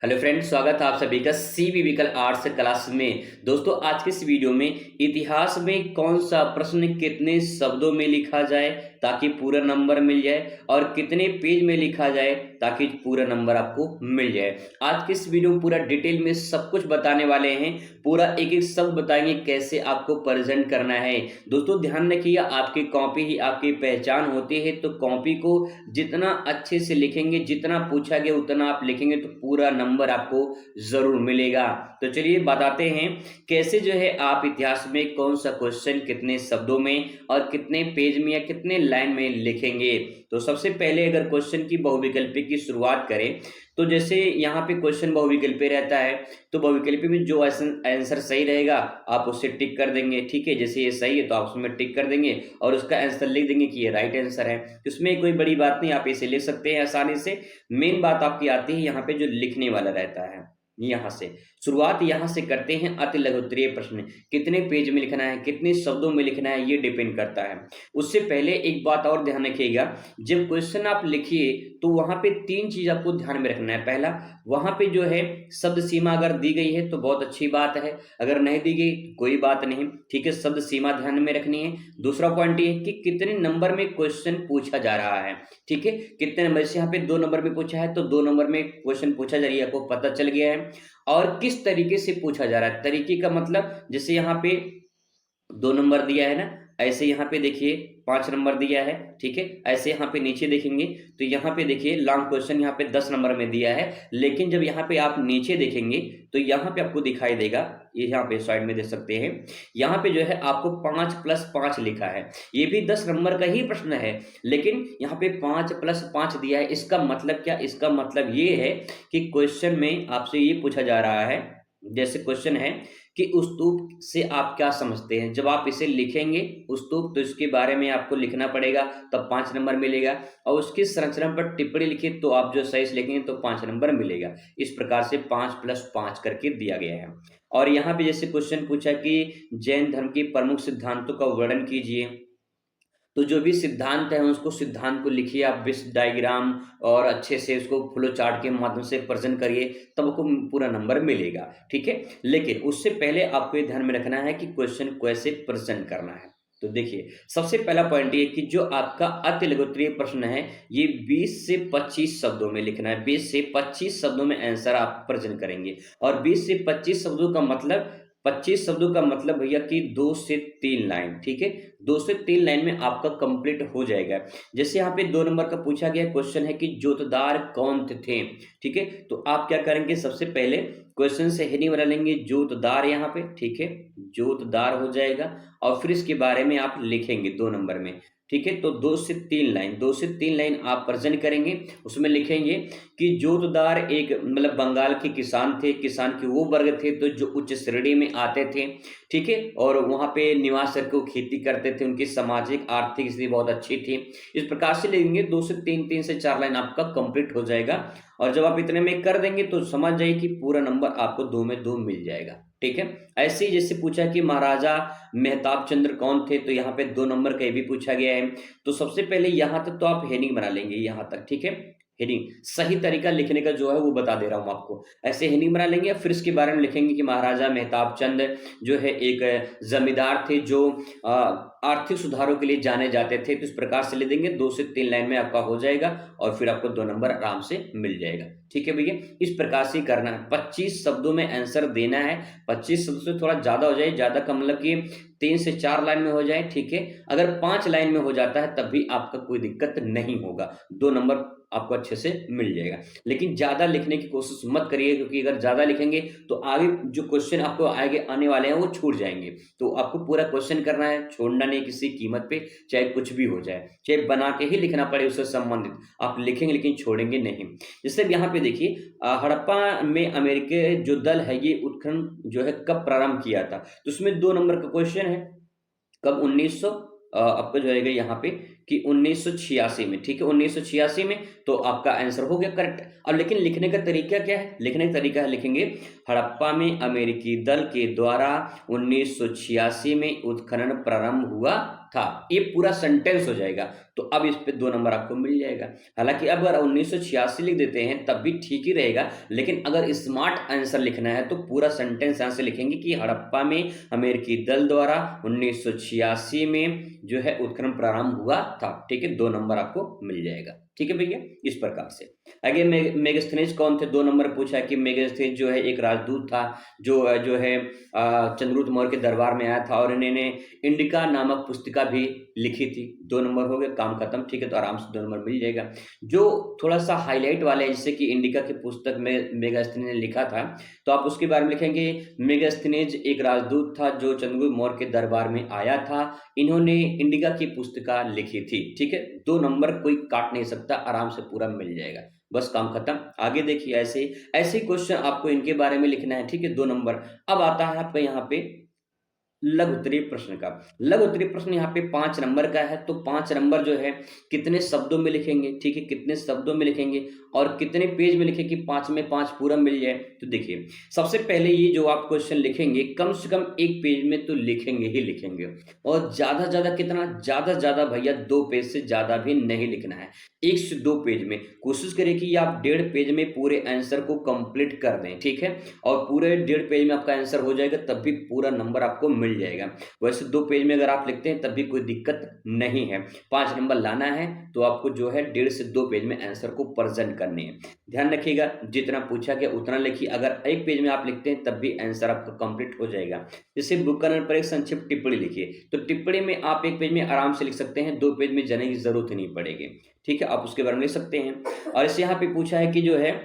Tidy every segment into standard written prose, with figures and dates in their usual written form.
Hello friends, स्वागत है आप सभी का सीबीविकल आर्ट्स क्लास में। दोस्तों, आज के इस वीडियो में इतिहास में कौन सा प्रश्न कितने शब्दों में लिखा जाए ताकि पूरा नंबर मिल जाए और कितने पेज में लिखा जाए ताकि पूरा नंबर आपको मिल जाए। आज के इस वीडियो में पूरा डिटेल में सब कुछ बताने वाले हैं। पूरा एक एक शब्द बताएंगे कैसे आपको प्रेजेंट करना है। दोस्तों ध्यान रखिएगा, आपकी कॉपी ही आपकी पहचान होती है, तो कॉपी को जितना अच्छे से लिखेंगे, जितना पूछा गया उतना आप लिखेंगे तो पूरा नंबर आपको जरूर मिलेगा। तो चलिए बताते हैं कैसे जो है आप इतिहास में कौन सा क्वेश्चन कितने शब्दों में और कितने पेज में या कितने लाइन में लिखेंगे। तो सबसे पहले अगर क्वेश्चन की बहुविकल्पी की शुरुआत करें तो जैसे यहाँ पे क्वेश्चन बहुविकल्पी रहता है, तो बहुविकल्पी में जो आंसर सही रहेगा आप उससे टिक कर देंगे। ठीक है, जैसे ये सही है तो आप उसमें टिक कर देंगे और उसका आंसर लिख देंगे कि ये राइट आंसर है। इसमें कोई बड़ी बात नहीं, आप इसे लिख सकते हैं आसानी से। मेन बात आपकी आती है यहाँ पे जो लिखने वाला रहता है। यहाँ से शुरुआत यहाँ से करते हैं। अति लघु उत्तरीय प्रश्न कितने पेज में लिखना है, कितने शब्दों में लिखना है, ये डिपेंड करता है। उससे पहले एक बात और ध्यान रखिएगा, जब क्वेश्चन आप लिखिए तो वहां पे तीन चीज आपको ध्यान में रखना है। पहला, वहां पे जो है शब्द सीमा अगर दी गई है तो बहुत अच्छी बात है, अगर नहीं दी गई कोई बात नहीं। ठीक है, शब्द सीमा ध्यान में रखनी है। दूसरा पॉइंट ये है कि कितने नंबर में क्वेश्चन पूछा जा रहा है। ठीक है, कितने नंबर से यहाँ पे 2 नंबर में पूछा है तो 2 नंबर में क्वेश्चन पूछा जा रही है, आपको पता चल गया है। और किस तरीके से पूछा जा रहा है, तरीके का मतलब जैसे यहाँ पे 2 नंबर दिया है ना, ऐसे यहाँ पे देखिए 5 नंबर दिया है। ठीक है, ऐसे यहाँ पे नीचे देखेंगे तो यहाँ पे देखिए लॉन्ग क्वेश्चन यहाँ पे 10 नंबर में दिया है, लेकिन जब यहाँ पे आप नीचे देखेंगे तो यहाँ पे आपको दिखाई देगा, ये यहाँ पे साइड में देख सकते हैं, यहाँ पे जो है आपको 5+5 लिखा है। ये भी 10 नंबर का ही प्रश्न है, लेकिन यहाँ पे 5+5 दिया है। इसका मतलब क्या, इसका मतलब ये है कि क्वेश्चन में आपसे ये पूछा जा रहा है, जैसे क्वेश्चन है कि उस्तूप से आप क्या समझते हैं। जब आप इसे लिखेंगे उस्तूप तो इसके बारे में आपको लिखना पड़ेगा, तब 5 नंबर मिलेगा। और उसकी संरचना पर टिप्पणी लिखे तो आप जो सही से लिखेंगे तो 5 नंबर मिलेगा। इस प्रकार से 5+5 करके दिया गया है। और यहाँ पे जैसे क्वेश्चन पूछा कि जैन धर्म के प्रमुख सिद्धांतों का वर्णन कीजिए, तो जो भी सिद्धांत है उसको सिद्धांत को लिखिए आप विस डायग्राम और अच्छे से उसको फ्लो चार्ट के माध्यम से प्रेजेंट करिए, तब आपको पूरा नंबर मिलेगा। ठीक है, लेकिन उससे पहले आपको ये ध्यान में रखना है कि क्वेश्चन कैसे प्रेजेंट करना है। तो देखिए, सबसे पहला पॉइंट ये कि जो आपका अति लघु उत्तरीय प्रश्न है ये 20 से 25 शब्दों में लिखना है। 20 से 25 शब्दों में आंसर आप प्रेजेंट करेंगे। और 20 से 25 शब्दों का मतलब, 25 शब्दों का मतलब भैया कि 2 से 3 लाइन। ठीक है, 2 से 3 लाइन में आपका कंप्लीट हो जाएगा। जैसे यहाँ पे 2 नंबर का पूछा गया क्वेश्चन है कि जोतदार कौन थे। ठीक है, तो आप क्या करेंगे, सबसे पहले क्वेश्चन से हेडिंग बना लेंगे जोतदार यहाँ पे। ठीक है, जोतदार हो जाएगा और फिर इसके बारे में आप लिखेंगे 2 नंबर में। ठीक है, तो 2 से 3 लाइन, 2 से 3 लाइन आप प्रेजेंट करेंगे। उसमें लिखेंगे कि जोतदार एक मतलब बंगाल के किसान थे, किसान के वो वर्ग थे तो जो उच्च श्रेणी में आते थे। ठीक है, और वहां पे निवास करके वो खेती करते थे, उनकी सामाजिक आर्थिक स्थिति बहुत अच्छी थी। इस प्रकार से लेंगे 2 से 3, 3 से 4 लाइन आपका कंप्लीट हो जाएगा। और जब आप इतने में कर देंगे तो समझ जाइए कि पूरा नंबर आपको 2 में 2 मिल जाएगा। ठीक है, ऐसे ही जैसे पूछा कि महाराजा मेहताब चंद्र कौन थे, तो यहाँ पे 2 नंबर का ये भी पूछा गया है। तो सबसे पहले यहाँ तक तो आप हेडिंग बना लेंगे, यहाँ तक। ठीक है, हेडिंग सही तरीका लिखने का जो है वो बता दे रहा हूं आपको। ऐसे हेडिंग बना लेंगे, फिर इसके बारे में लिखेंगे कि महाराजा मेहताब चंद जो है एक जमींदार थे जो आर्थिक सुधारों के लिए जाने जाते थे। तो इस प्रकार से ले देंगे, 2 से 3 लाइन में आपका हो जाएगा और फिर आपको 2 नंबर आराम से मिल जाएगा। ठीक है भैया, इस प्रकार से करना है। 25 शब्दों में आंसर देना है। 25 शब्दों से थोड़ा ज्यादा हो जाए, ज्यादा का मतलब कि 3 से 4 लाइन में हो जाए। ठीक है, अगर 5 लाइन में हो जाता है तब भी आपका कोई दिक्कत नहीं होगा, 2 नंबर आपको अच्छे से मिल जाएगा। लेकिन ज्यादा लिखने की कोशिश मत करिए, क्योंकि अगर ज्यादा लिखेंगे तो आगे जो क्वेश्चन आपको आगे आने वाले हैं वो छूट जाएंगे। तो आपको पूरा क्वेश्चन करना है, छोड़ना नहीं किसी कीमत पे, चाहे कुछ भी हो जाए, चाहे बना के ही लिखना पड़े उससे संबंधित, आप लिखेंगे लेकिन छोड़ेंगे नहीं। जैसे यहाँ पे देखिए, हड़प्पा में अमेरिकी जो दल है ये उत्खनन जो है कब प्रारंभ किया था, तो उसमें 2 नंबर का क्वेश्चन है, कब 1900 आपका जो रहेगा यहाँ पे कि 1986 में। ठीक है, 1986 में, तो आपका आंसर हो गया करेक्ट। अब लेकिन लिखने का तरीका क्या है, लिखने का तरीका है लिखेंगे हड़प्पा में अमेरिकी दल के द्वारा 1986 में उत्खनन प्रारंभ हुआ था। ये पूरा सेंटेंस हो जाएगा। तो अब इस पे 2 नंबर आपको मिल जाएगा। हालाँकि अब अगर 1986 लिख देते हैं तब भी ठीक ही रहेगा, लेकिन अगर स्मार्ट आंसर लिखना है तो पूरा सेंटेंस यहाँ से लिखेंगे कि हड़प्पा में अमेरिकी दल द्वारा 1986 में जो है उत्खनन प्रारंभ हुआ था। ठीक है, 2 नंबर आपको मिल जाएगा। ठीक है भैया, इस प्रकार से। आगे मेगास्थनीज कौन थे? 2 नंबर पूछा है कि मेगास्थनीज जो है एक राजदूत था जो है चंद्रगुप्त मौर्य के दरबार में आया था और इन्होंने इंडिका नामक पुस्तिका भी लिखी थी। 2 नंबर हो गए, काम खत्म। ठीक है, तो आराम से 2 नंबर मिल जाएगा। जो थोड़ा-सा हाइलाइट वाले हैं, जैसे कि इंडिका की पुस्तक में मेगास्थनीज ने लिखा था, तो आप उसके बारे में लिखेंगे मेगास्थनीज एक राजदूत था जो चंद्रगुप्त मौर्य के दरबार में आया था। इन्होंने इंडिका की पुस्तिका लिखी थी। ठीक है, 2 नंबर कोई काट नहीं सकता, आराम से पूरा मिल जाएगा। बस काम खत्म। आगे देखिए, ऐसे ही क्वेश्चन आपको इनके बारे में लिखना है। ठीक है, 2 नंबर। अब आता है आपका यहाँ पे लघु उत्तरीय प्रश्न का। लघु उत्तरीय प्रश्न यहाँ पे 5 नंबर का है, तो 5 नंबर जो है कितने शब्दों में लिखेंगे? ठीक है, कितने शब्दों में लिखेंगे और कितने पेज में लिखें कि 5 में 5 पूरा मिल जाए? तो देखिए, सबसे पहले ये जो आप क्वेश्चन लिखेंगे, कम से कम 1 पेज में तो लिखेंगे ही लिखेंगे, और ज़्यादा से ज़्यादा कितना? ज़्यादा से ज़्यादा भैया 2 पेज से ज़्यादा भी नहीं लिखना है। 1 से 2 पेज में कोशिश करें कि आप 1.5 पेज में पूरे आंसर को कंप्लीट कर दें। ठीक है, और पूरे 1.5 पेज में आपका आंसर हो जाएगा, तब भी पूरा नंबर आपको मिल जाएगा। वैसे 2 पेज में अगर आप लिखते हैं तब भी कोई दिक्कत नहीं है। 5 नंबर लाना है तो आपको जो है 1.5 से 2 पेज में आंसर को प्रेजेंट करने हैं। ध्यान रखिएगा, जितना पूछा गया उतना लिखिए। अगर 1 पेज में आप लिखते हैं तब भी आंसर आपका कंप्लीट हो जाएगा। जैसे बुक्कानन पर एक संक्षिप्त टिप्पणी लिखिए, तो टिप्पणी में आप 1 पेज में आराम से लिख सकते हैं, 2 पेज में जाने की जरूरत ही नहीं पड़ेगी। ठीक है, आप उसके बारे में लिख सकते हैं। और इसे यहाँ पे पूछा है कि जो है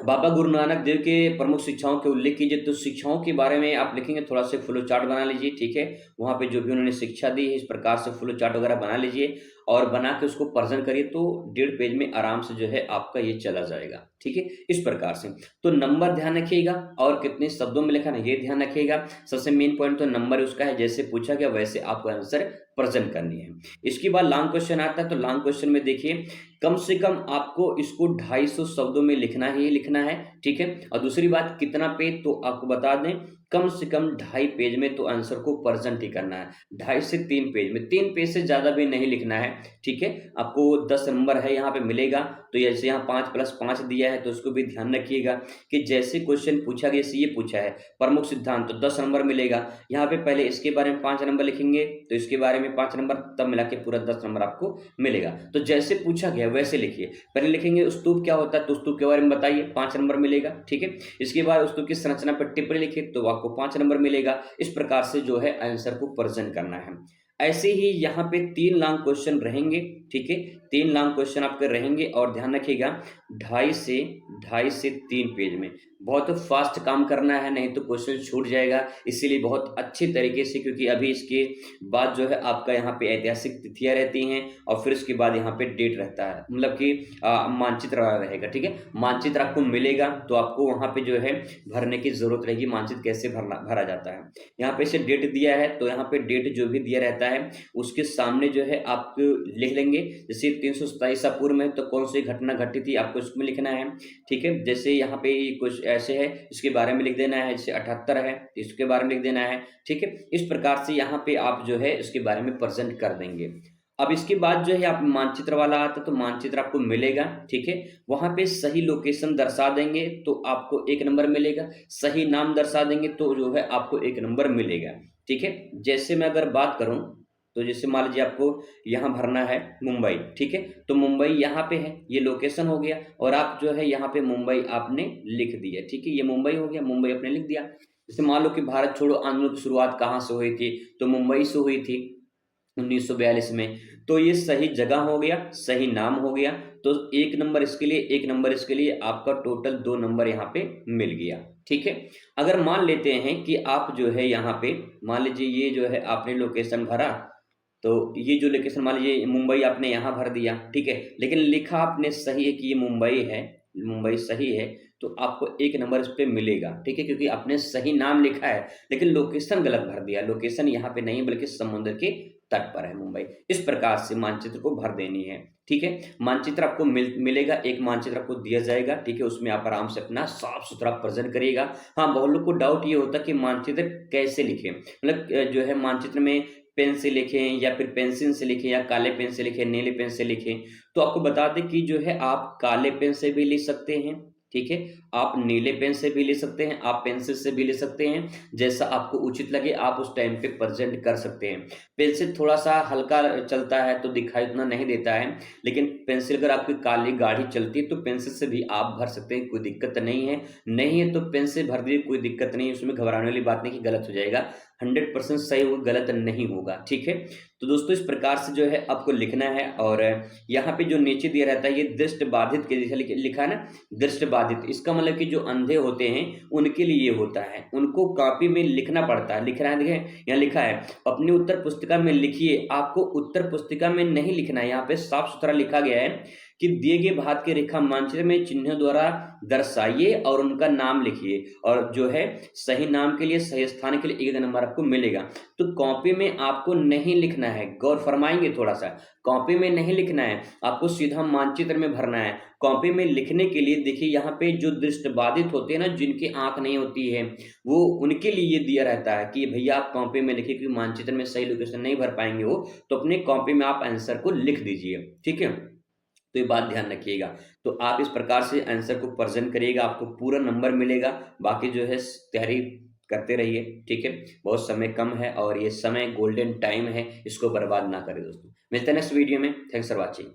बाबा गुरु नानक देव के प्रमुख शिक्षाओं के उल्लेख कीजिए, तो शिक्षाओं के बारे में आप लिखेंगे, थोड़ा सा फ्लो चार्ट बना लीजिए। ठीक है, वहाँ पे जो भी उन्होंने शिक्षा दी है, इस प्रकार से फ्लो चार्ट वगैरह बना लीजिए और बना के उसको प्रेजेंट करिए, तो 1.5 पेज में आराम से जो है आपका ये चला जाएगा। ठीक है, इस प्रकार से। तो नंबर ध्यान रखिएगा और कितने शब्दों में लिखा ना, ये ध्यान रखिएगा। सबसे मेन पॉइंट तो नंबर उसका है, जैसे पूछा गया वैसे आपको आंसर प्रेजेंट करनी है। इसके बाद लॉन्ग क्वेश्चन आता है, तो लॉन्ग क्वेश्चन में देखिए कम से कम आपको इसको 250 शब्दों में लिखना ही लिखना है। ठीक है, और दूसरी बात कितना पेज, तो आपको बता दें कम से कम 2.5 पेज में तो आंसर को प्रेजेंट ही करना है। 2.5 से 3 पेज में, 3 पेज से ज्यादा भी नहीं लिखना है। ठीक है, आपको 10 नंबर है यहाँ पे मिलेगा, तो जैसे यहाँ 5+5 दिया है, तो उसको भी ध्यान रखिएगा कि जैसे क्वेश्चन पूछा गया, जैसे ये पूछा है प्रमुख सिद्धांत, तो 10 नंबर मिलेगा। यहाँ पे पहले इसके बारे में 5 नंबर लिखेंगे, तो इसके बारे में 5 नंबर, तब मिला के पूरा 10 नंबर आपको मिलेगा। तो जैसे पूछा गया वैसे लिखिए। पहले लिखेंगे स्तूप क्या होता है, तो स्तूप के बारे में बताइए, 5 नंबर मिलेगा। ठीक है, इसके बाद स्तूप की संरचना पर टिप्पणी लिखिए, तो आपको 5 नंबर मिलेगा। इस प्रकार से जो है आंसर को प्रेजेंट करना है। ऐसे ही यहाँ पे 3 लॉन्ग क्वेश्चन रहेंगे। ठीक है, 3 लॉन्ग क्वेश्चन आपके रहेंगे, और ध्यान रखिएगा 2.5 से 3 पेज में। बहुत फास्ट काम करना है, नहीं तो क्वेश्चन छूट जाएगा। इसीलिए बहुत अच्छे तरीके से, क्योंकि अभी इसके बाद जो है आपका यहाँ पे ऐतिहासिक तिथियां रहती हैं, और फिर उसके बाद यहाँ पे डेट रहता है, मतलब कि मानचित्र रहेगा। ठीक है, मानचित्र आपको मिलेगा, तो आपको वहाँ पे जो है भरने की जरूरत रहेगी, मानचित्र कैसे भरा जाता है। यहाँ पे से डेट दिया है, तो यहाँ पे डेट जो भी दिया रहता है उसके सामने जो है आप लिख लेंगे। जैसे 327 ईसा पूर्व में तो कौन सी घटना घटी थी, आपको इसमें लिखना है। ठीक है, जैसे यहाँ पे कुछ ऐसे है, इसके बारे में लिख देना है। जैसे 78 है, इसके बारे में लिख देना है। ठीक है, इस प्रकार से यहाँ पे आप जो है इसके बारे में प्रेजेंट कर देंगे। अब इसके बाद जो है आप मानचित्र वाला आता है, तो मानचित्र आपको मिलेगा। ठीक है, वहां पे सही लोकेशन दर्शा देंगे तो आपको 1 नंबर मिलेगा, सही नाम दर्शा देंगे तो जो है आपको 1 नंबर मिलेगा। ठीक है, जैसे मैं अगर बात करूं, तो जैसे मान लीजिए आपको यहाँ भरना है मुंबई। ठीक है, तो मुंबई यहाँ पे है, ये लोकेशन हो गया, और आप जो है यहाँ पे मुंबई आपने लिख दिया। ठीक है, ये मुंबई हो गया, मुंबई आपने लिख दिया। जैसे मान लो कि भारत छोड़ो आंदोलन की शुरुआत कहाँ से हुई थी, तो मुंबई से हुई थी 1942 में। तो ये सही जगह हो गया, सही नाम हो गया, तो 1 नंबर इसके लिए, 1 नंबर इसके लिए, आपका टोटल 2 नंबर यहाँ पे मिल गया। ठीक है, अगर मान लेते हैं कि आप जो है यहाँ पे मान लीजिए ये जो है आपने लोकेशन भरा, तो ये जो लोकेशन मान लीजिए मुंबई आपने यहाँ भर दिया। ठीक है, लेकिन लिखा आपने सही है कि ये मुंबई है, मुंबई सही है, तो आपको 1 नंबर इस पे मिलेगा। ठीक है, क्योंकि आपने सही नाम लिखा है लेकिन लोकेशन गलत भर दिया। लोकेशन यहाँ पे नहीं बल्कि समुद्र के तट पर है मुंबई। इस प्रकार से मानचित्र को भर देनी है। ठीक है, मानचित्र आपको मिलेगा, एक मानचित्र आपको दिया जाएगा। ठीक है, उसमें आप आराम से अपना साफ सुथरा प्रेजेंट करिएगा। हाँ, बहुत लोग को डाउट ये होता है कि मानचित्र कैसे लिखे, मतलब जो है मानचित्र में पेन से लिखें या फिर पेंसिल से लिखें या काले पेन से लिखें, नीले पेन से लिखें, तो आपको बता दें कि जो है आप काले पेन से भी लिख सकते हैं, ठीक है? आप नीले पेन से भी लिख सकते हैं, आप पेंसिल से भी लिख सकते हैं, जैसा आपको उचित लगे आप उस टाइम पे प्रेज़ेंट कर सकते हैं। पेंसिल थोड़ा-सा हल्का चलता है तो दिखाई उतना नहीं देता है, लेकिन पेंसिल अगर आपकी काली गाढ़ी चलती है तो पेंसिल से भी आप भर सकते हैं, कोई दिक्कत नहीं है। नहीं है तो पेन से भर दीजिए, कोई दिक्कत नहीं है, उसमें घबराने वाली बात नहीं कि गलत हो जाएगा। 100% सही होगा, गलत नहीं होगा, ठीक है? तो दोस्तों इस प्रकार से जो है आपको लिखना है और यहाँ पे जो नीचे दिया रहता है ये दृष्टिबाधित के जैसे लिखा है ना, दृष्टिबाधित, इसका मतलब कि जो अंधे होते हैं उनके लिए ये होता है, उनको कॉपी में लिखना पड़ता है। लिख रहा है, देखिए यहाँ लिखा है अपनी उत्तर पुस्तिका में लिखिए। आपको उत्तर पुस्तिका में नहीं लिखना है, यहाँ पे साफ सुथरा लिखा गया है कि दिए गए भाग के रेखा मानचित्र में चिन्हों द्वारा दर्शाइए और उनका नाम लिखिए, और जो है सही नाम के लिए सही स्थान के लिए 1 नंबर आपको मिलेगा। तो कॉपी में आपको नहीं लिखना है, गौर फरमाएंगे थोड़ा सा, कॉपी में नहीं लिखना है, आपको सीधा मानचित्र में भरना है। कॉपी में लिखने के लिए देखिए यहाँ पे जो दृष्टिबाधित होते हैं ना, जिनकी आंख नहीं होती है, वो उनके लिए ये दिया रहता है कि भैया आप कॉपी में लिखिए, क्योंकि मानचित्र में सही लोकेशन नहीं भर पाएंगे वो, तो अपने कॉपी में आप आंसर को लिख दीजिए, ठीक है? तो ये बात ध्यान रखिएगा। तो आप इस प्रकार से आंसर को प्रेज़ेंट करिएगा, आपको पूरा नंबर मिलेगा। बाकी जो है तैयारी करते रहिए, ठीक है? बहुत समय कम है और ये समय गोल्डन टाइम है, इसको बर्बाद ना करें दोस्तों। मिलते हैं नेक्स्ट वीडियो में। Thanks for watching.